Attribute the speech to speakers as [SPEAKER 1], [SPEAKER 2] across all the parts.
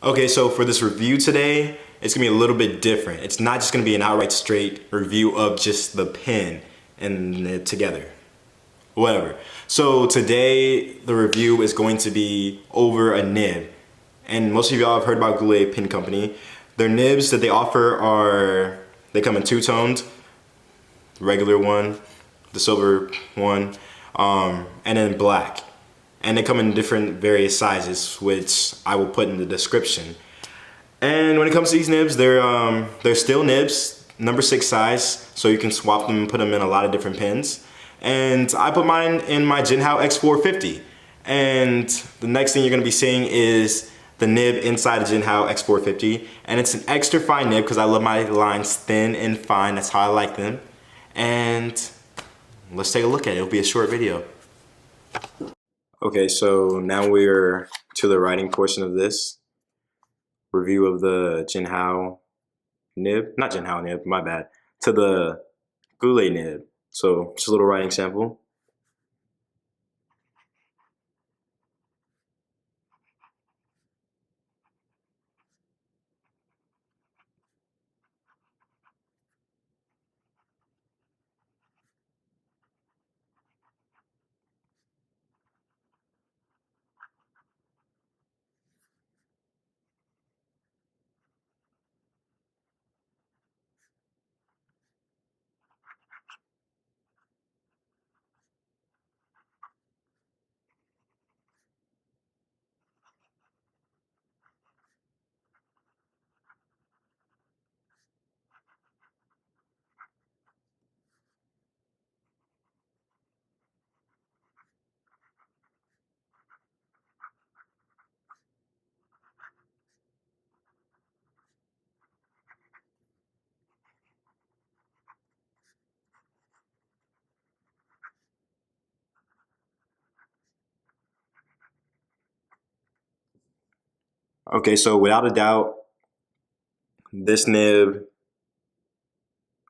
[SPEAKER 1] Okay, so for this review today, it's gonna be a little bit different. It's not just gonna be an outright straight review of just the pen and it together. Whatever. So today, the review is going to be over a nib. And most of y'all have heard about Goulet Pen Company. Their nibs that they offer they come in two-toned, the regular one, the silver one, and then black. And they come in different various sizes, which I will put in the description. And when it comes to these nibs, they're still nibs, number 6 size, so you can swap them and put them in a lot of different pens. And I put mine in my Jinhao X450. And the next thing you're gonna be seeing is the nib inside the Jinhao X450. And it's an extra fine nib because I love my lines thin and fine, that's how I like them. And let's take a look at it, it'll be a short video. Okay, so now we're to the writing portion of this. Review of the Jinhao nib, not Jinhao nib, my bad, to the Goulet nib. So just a little writing sample. Okay, so without a doubt, this nib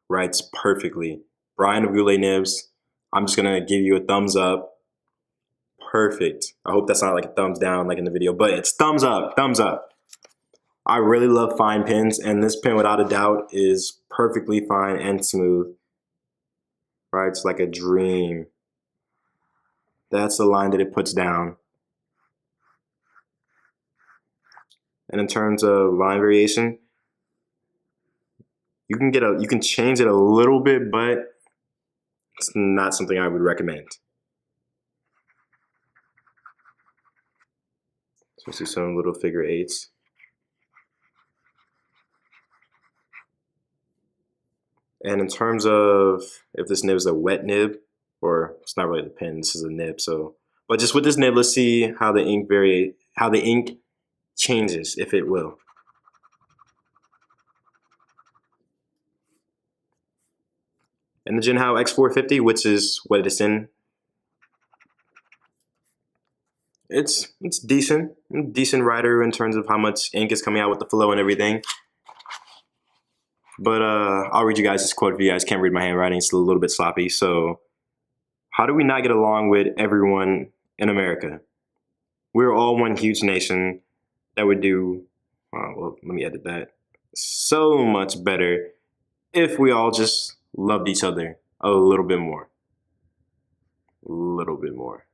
[SPEAKER 1] writes perfectly. Brian of Goulet Nibs, I'm just gonna give you a thumbs up. Perfect. I hope that's not like a thumbs down like in the video, but it's thumbs up, thumbs up. I really love fine pens, and this pen without a doubt is perfectly fine and smooth. Writes like a dream. That's the line that it puts down. And in terms of line variation, you can change it a little bit, but it's not something I would recommend. So let's do some little figure eights. And in terms of if this nib is a wet nib, or it's not really the pen, this is a nib, so. But just with this nib, let's see how the ink changes, if it will. And the Jinhao X450, which is what it is in, it's decent writer in terms of how much ink is coming out with the flow and everything. But I'll read you guys this quote if you guys can't read my handwriting, it's a little bit sloppy. So, how do we not get along with everyone in America? We're all one huge nation that would do, well, let me edit that, so much better if we all just loved each other a little bit more. A little bit more.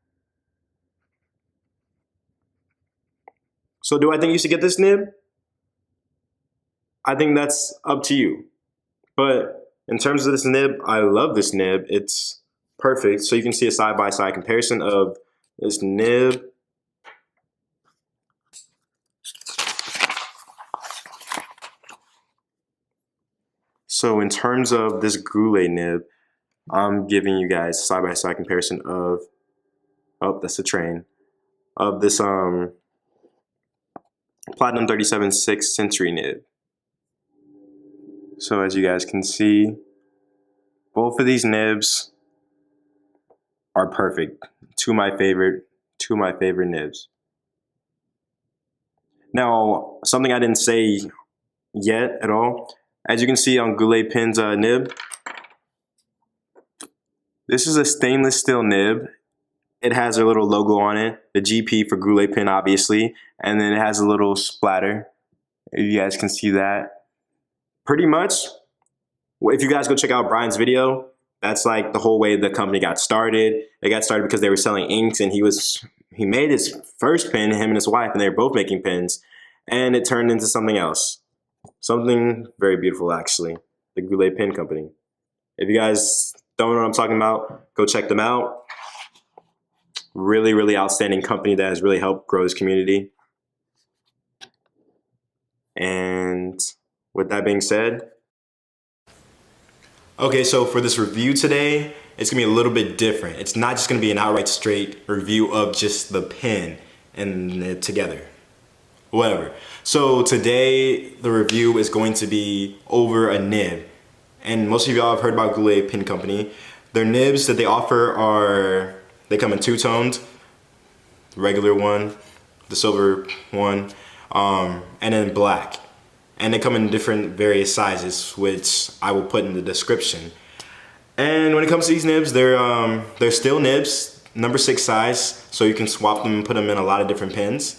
[SPEAKER 1] So do I think you should get this nib? I think that's up to you. But in terms of this nib, I love this nib. It's perfect. So you can see a side-by-side comparison of this nib So in terms of this Goulet nib, I'm giving you guys side-by-side comparison of, oh, that's the train, of this Platinum 37 6th Century nib. So as you guys can see, both of these nibs are perfect. Two of my favorite nibs. Now, something I didn't say yet at all, as you can see on Goulet Pen's nib, this is a stainless steel nib, it has their little logo on it, the GP for Goulet pin, obviously, and then it has a little splatter. If you guys can see that. Pretty much, if you guys go check out Brian's video, that's like the whole way the company got started. They got started because they were selling inks, and he made his first pin, him and his wife, and they were both making pins, and it turned into something else. Something very beautiful, actually. The Goulet Pin Company. If you guys don't know what I'm talking about, go check them out. Really, really outstanding company that has really helped grow this community. And with that being said, okay, so for this review today, it's gonna be a little bit different. It's not just gonna be an outright straight review of just the pen and it together. Whatever. So today, the review is going to be over a nib. And most of y'all have heard about Goulet Pin Company. Their nibs that they offer they come in two-toned, the regular one, the silver one, and then black. And they come in different various sizes, which I will put in the description. And when it comes to these nibs, they're still nibs, number 6 size, so you can swap them and put them in a lot of different pins.